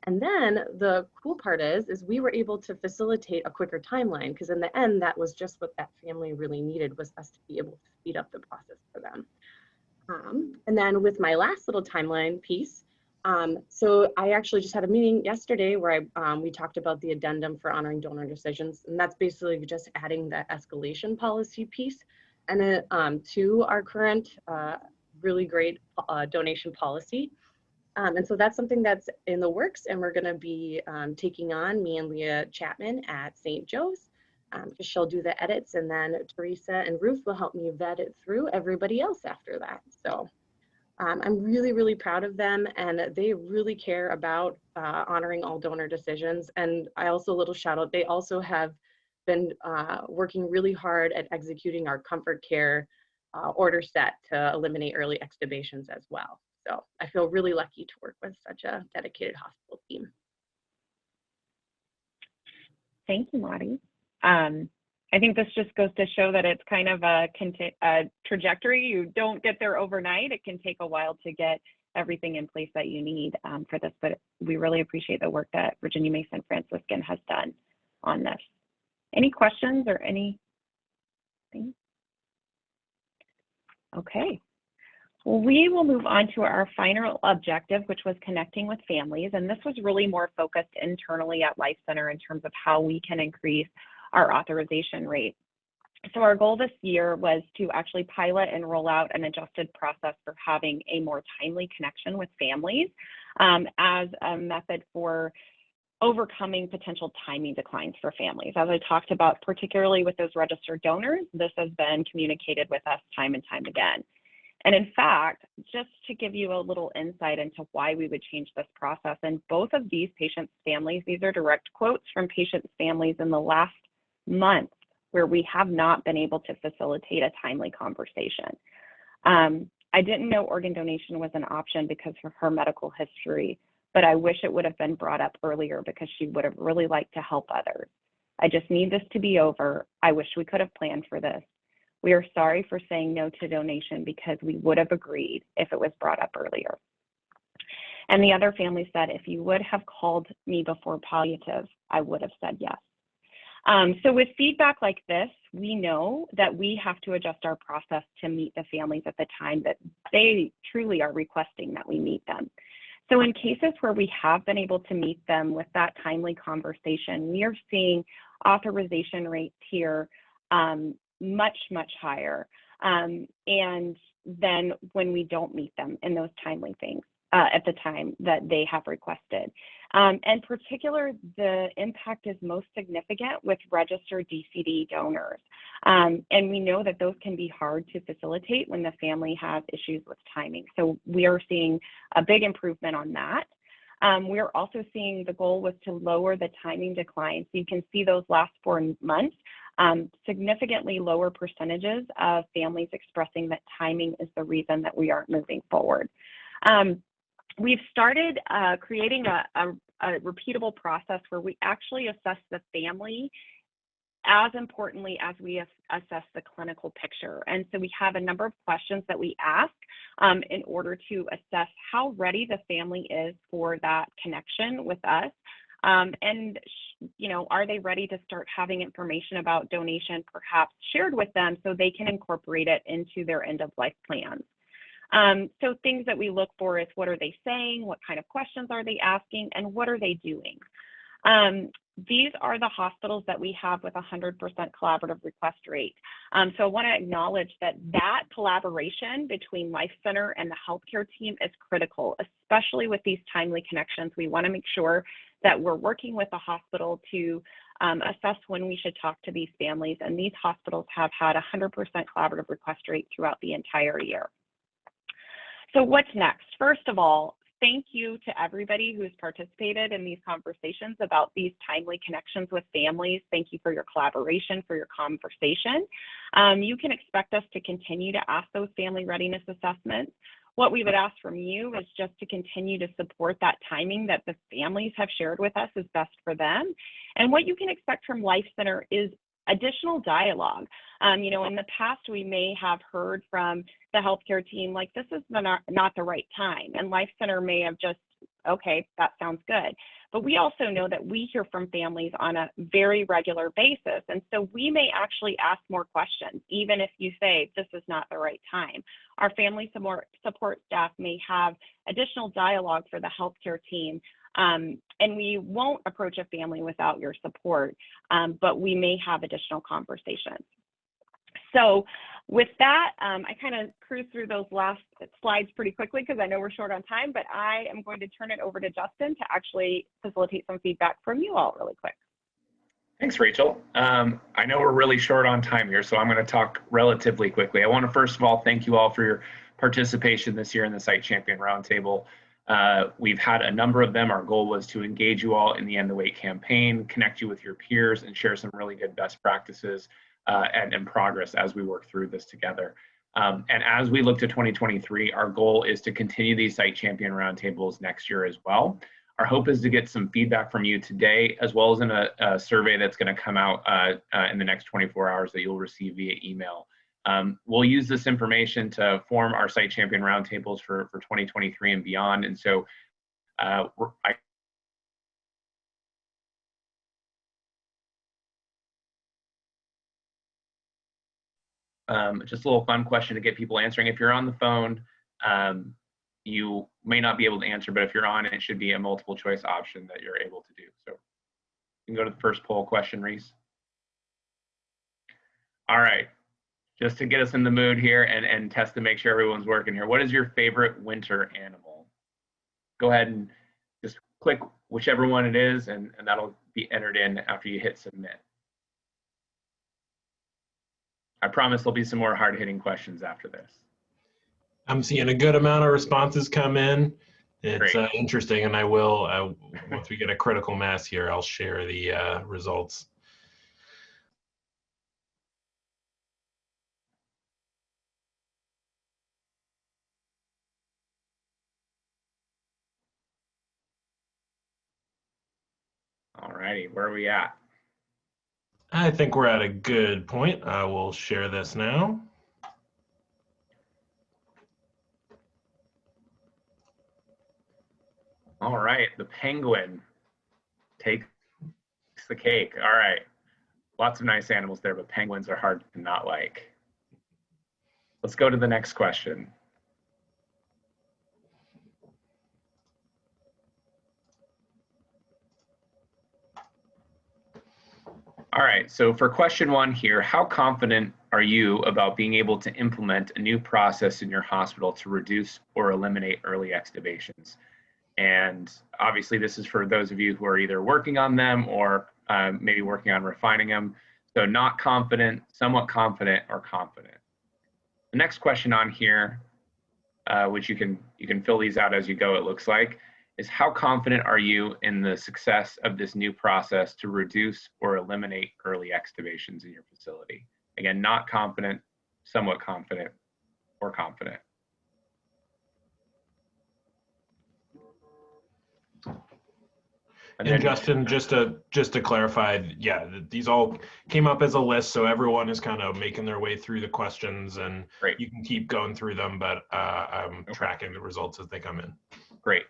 Speaker 7: And then the cool part is we were able to facilitate a quicker timeline, because in the end, that was just what that family really needed, was us to be able to speed up the process for them. And then with my last little timeline piece, so I actually just had a meeting yesterday where we talked about the addendum for honoring donor decisions, and that's basically just adding the escalation policy piece and to our current really great donation policy. And so that's something that's in the works, and we're going to be taking on, me and Leah Chapman at St. Joe's, because she'll do the edits, and then Teresa and Ruth will help me vet it through everybody else after that. So I'm really, really proud of them, and they really care about honoring all donor decisions. And I also, a little shout out, they also have been working really hard at executing our comfort care order set to eliminate early extubations as well. So I feel really lucky to work with such a dedicated hospital team.
Speaker 1: Thank you, Madi. I think this just goes to show that it's kind of a trajectory. You don't get there overnight. It can take a while to get everything in place that you need for this, but we really appreciate the work that Virginia Mason Franciscan has done on this. Any questions or anything? Okay. Well, we will move on to our final objective, which was connecting with families. And this was really more focused internally at LifeCenter in terms of how we can increase our authorization rate. So our goal this year was to actually pilot and roll out an adjusted process for having a more timely connection with families as a method for overcoming potential timing declines for families. As I talked about, particularly with those registered donors, this has been communicated with us time and time again. And in fact, just to give you a little insight into why we would change this process, and both of these patients' families, these are direct quotes from patients' families in the last month where we have not been able to facilitate a timely conversation. I didn't know organ donation was an option because of her medical history, but I wish it would have been brought up earlier because she would have really liked to help others. I just need this to be over. I wish we could have planned for this. We are sorry for saying no to donation because we would have agreed if it was brought up earlier. And the other family said, if you would have called me before palliative, I would have said yes. So with feedback like this, we know that we have to adjust our process to meet the families at the time that they truly are requesting that we meet them. So in cases where we have been able to meet them with that timely conversation, we are seeing authorization rates here much, much higher. And then when we don't meet them in those timely things at the time that they have requested. In particular, the impact is most significant with registered DCD donors. And we know that those can be hard to facilitate when the family has issues with timing. So we are seeing a big improvement on that. We are also seeing the goal was to lower the timing decline. So you can see those last 4 months, significantly lower percentages of families expressing that timing is the reason that we aren't moving forward. We've started creating a repeatable process where we actually assess the family as importantly as we assess the clinical picture. And so we have a number of questions that we ask in order to assess how ready the family is for that connection with us. And, you know, are they ready to start having information about donation perhaps shared with them so they can incorporate it into their end of life plans? So things that we look for is what are they saying, what kind of questions are they asking, and what are they doing? These are the hospitals that we have with 100% collaborative request rate. So I want to acknowledge that that collaboration between LifeCenter and the healthcare team is critical, especially with these timely connections. We want to make sure that we're working with the hospital to assess when we should talk to these families, and these hospitals have had 100% collaborative request rate throughout the entire year. So what's next? First of all, thank you to everybody who's participated in these conversations about these timely connections with families. Thank you for your collaboration, for your conversation. You can expect us to continue to ask those family readiness assessments. What we would ask from you is just to continue to support that timing that the families have shared with us is best for them. And what you can expect from LifeCenter is additional dialogue. You know, in the past, we may have heard from the healthcare team, like, this is not the right time. And LifeCenter may have just, okay, that sounds good. But we also know that we hear from families on a very regular basis. And so we may actually ask more questions, even if you say this is not the right time. Our family support staff may have additional dialogue for the healthcare team. And we won't approach a family without your support, but we may have additional conversations. So with that, I kind of cruised through those last slides pretty quickly because I know we're short on time, but I am going to turn it over to Justin to actually facilitate some feedback from you all really quick.
Speaker 6: Thanks, Rachel. I know we're really short on time here, so I'm going to talk relatively quickly. I want to first of all thank you all for your participation this year in the Site Champion Roundtable. We've had a number of them. Our goal was to engage you all in the End the Wait campaign, connect you with your peers, and share some really good best practices and progress as we work through this together. And as we look to 2023, our goal is to continue these Site Champion Roundtables next year as well. Our hope is to get some feedback from you today, as well as in a survey that's going to come out in the next 24 hours that you'll receive via email. We'll use this information to form our Site Champion Roundtables for 2023 and beyond. And so just a little fun question to get people answering. If you're on the phone, you may not be able to answer, but if you're on, it should be a multiple choice option that you're able to do. So you can go to the first poll question, Reese. All right. Just to get us in the mood here and test to make sure everyone's working here. What is your favorite winter animal? Go ahead and just click whichever one it is, and that'll be entered in after you hit submit. I promise there'll be some more hard-hitting questions after this.
Speaker 8: I'm seeing a good amount of responses come in. It's interesting, and I will, once we get a critical mass here, I'll share the results.
Speaker 6: righty, where are we at?
Speaker 8: I think we're at a good point. I will share this now.
Speaker 6: All right, the penguin takes the cake. All right, lots of nice animals there, but penguins are hard to not like. Let's go to the next question. All right, so for question 1 here, how confident are you about being able to implement a new process in your hospital to reduce or eliminate early extubations? And obviously this is for those of you who are either working on them or maybe working on refining them. So not confident, somewhat confident, or confident. The next question on here, which you can fill these out as you go, it looks like, is how confident are you in the success of this new process to reduce or eliminate early extubations in your facility? Again, not confident, somewhat confident, or confident.
Speaker 8: And Justin, just to clarify, yeah, these all came up as a list, so everyone is kind of making their way through the questions, and
Speaker 6: great.
Speaker 8: You can keep going through them, but I'm tracking the results as they come in.
Speaker 6: Great.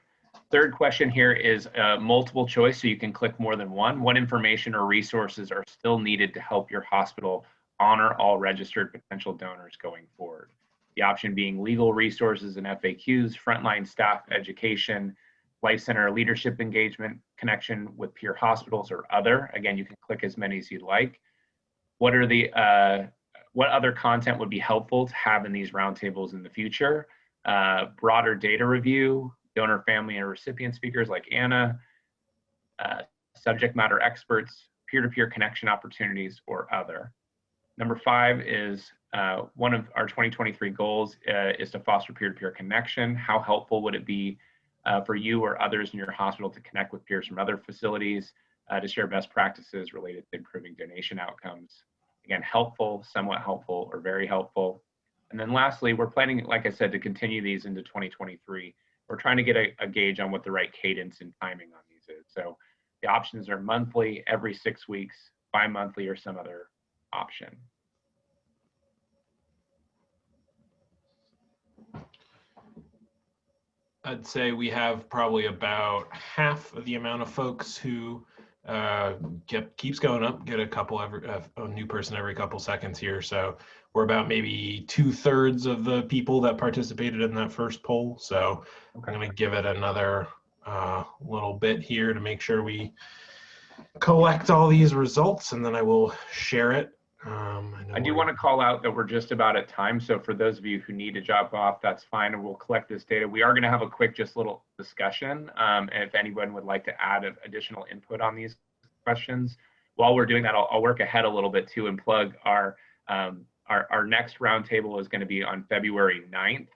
Speaker 6: Third question here is multiple choice, so you can click more than one. What information or resources are still needed to help your hospital honor all registered potential donors going forward? The option being legal resources and FAQs, frontline staff education, LifeCenter leadership engagement, connection with peer hospitals, or other. Again, you can click as many as you'd like. What are the what other content would be helpful to have in these roundtables in the future? Broader data review, donor family and recipient speakers like Anna, subject matter experts, peer-to-peer connection opportunities, or other. Number 5 is one of our 2023 goals is to foster peer-to-peer connection. How helpful would it be for you or others in your hospital to connect with peers from other facilities to share best practices related to improving donation outcomes? Again, helpful, somewhat helpful, or very helpful. And then lastly, we're planning, like I said, to continue these into 2023. We're trying to get a gauge on what the right cadence and timing on these is. So the options are monthly, every 6 weeks, bi-monthly, or some other option.
Speaker 8: I'd say we have probably about half of the amount of folks who keeps going up, get a new person every couple seconds here. So we're about maybe 2/3 of the people that participated in that first poll. So I'm going to give it another little bit here to make sure we collect all these results, and then I will share it.
Speaker 6: I do want to call out that we're just about at time. So for those of you who need to drop off, that's fine, and we'll collect this data. We are going to have a quick, just little discussion. And if anyone would like to add additional input on these questions, while we're doing that, I'll work ahead a little bit too and plug our next roundtable is going to be on February 9th.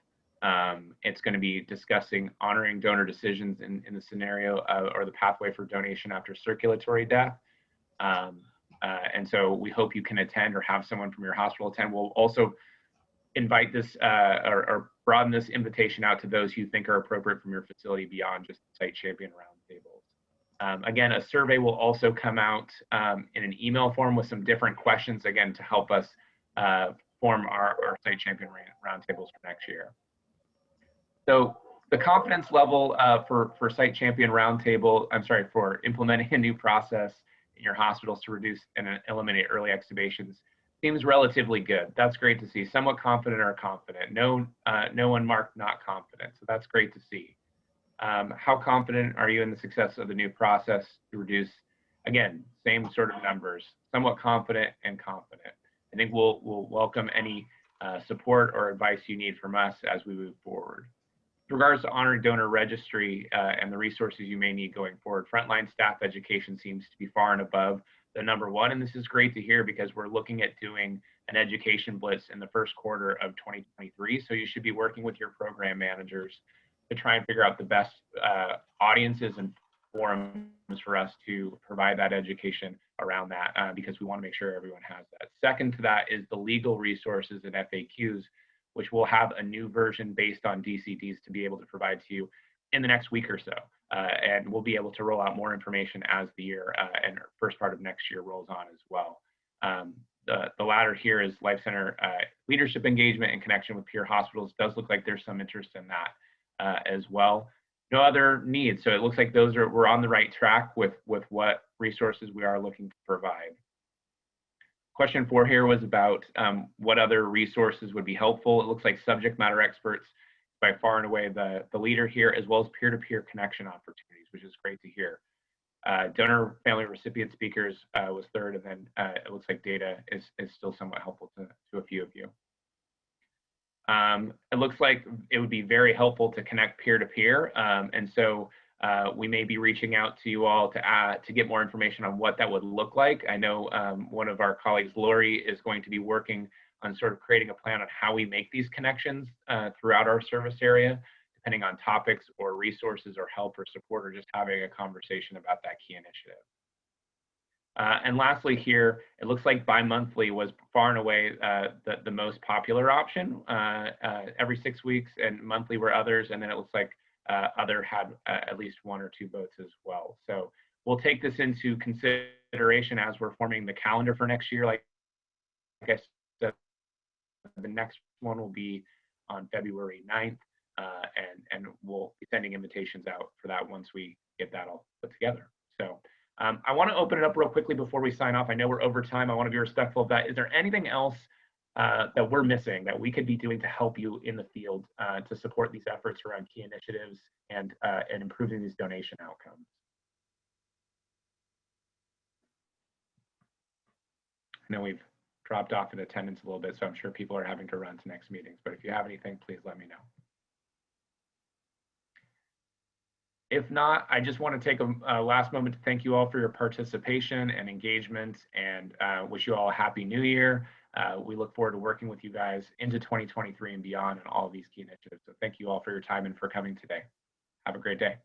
Speaker 6: It's going to be discussing honoring donor decisions in the scenario or the pathway for donation after circulatory death. And so we hope you can attend or have someone from your hospital attend. We'll also invite this or broaden this invitation out to those you think are appropriate from your facility beyond just site champion roundtables. Again, a survey will also come out in an email form with some different questions, again, to help us form our site champion roundtables for next year. So the confidence level for site champion roundtable, for implementing a new process in your hospitals to reduce and eliminate early extubations seems relatively good. That's great to see. Somewhat confident or confident. No one marked not confident. So that's great to see. How confident are you in the success of the new process to reduce? Again, same sort of numbers. Somewhat confident and confident. I think we'll welcome any support or advice you need from us as we move forward. With regards to honoring donor registry and the resources you may need going forward, frontline staff education seems to be far and above the number one, and this is great to hear because we're looking at doing an education blitz in the first quarter of 2023, so you should be working with your program managers to try and figure out the best audiences and forums for us to provide that education around that because we want to make sure everyone has that. Second to that is the legal resources and FAQs, which we'll have a new version based on DCDs to be able to provide to you in the next week or so. and we'll be able to roll out more information as the year and first part of next year rolls on as well. The latter here is LifeCenter leadership engagement and connection with peer hospitals. Does look like there's some interest in that as well. No other needs, so it looks like we're on the right track with what resources we are looking to provide. Question 4 here was about what other resources would be helpful. It looks like subject matter experts by far and away the leader here, as well as peer-to-peer connection opportunities, which is great to hear. Donor family recipient speakers was third, and then it looks like data is still somewhat helpful to a few of you. It looks like it would be very helpful to connect peer-to-peer, and so we may be reaching out to you all to get more information on what that would look like. I know one of our colleagues, Lori, is going to be working on sort of creating a plan on how we make these connections throughout our service area, depending on topics or resources or help or support, or just having a conversation about that key initiative. And lastly here, it looks like bi-monthly was far and away the most popular option. Every 6 weeks, and monthly were others, and then it looks like other had at least 1 or 2 votes as well. So we'll take this into consideration as we're forming the calendar for next year. Like I said, the next one will be on February 9th, and we'll be sending invitations out for that once we get that all put together. So I want to open it up real quickly before we sign off. I know we're over time. I want to be respectful of that. Is there anything else that we're missing that we could be doing to help you in the field to support these efforts around key initiatives and improving these donation outcomes? I know we've dropped off in attendance a little bit, so I'm sure people are having to run to next meetings, but if you have anything, please let me know. If not, I just want to take a last moment to thank you all for your participation and engagement, and wish you all a happy new year. We look forward to working with you guys into 2023 and beyond on all of these key initiatives. So thank you all for your time and for coming today. Have a great day.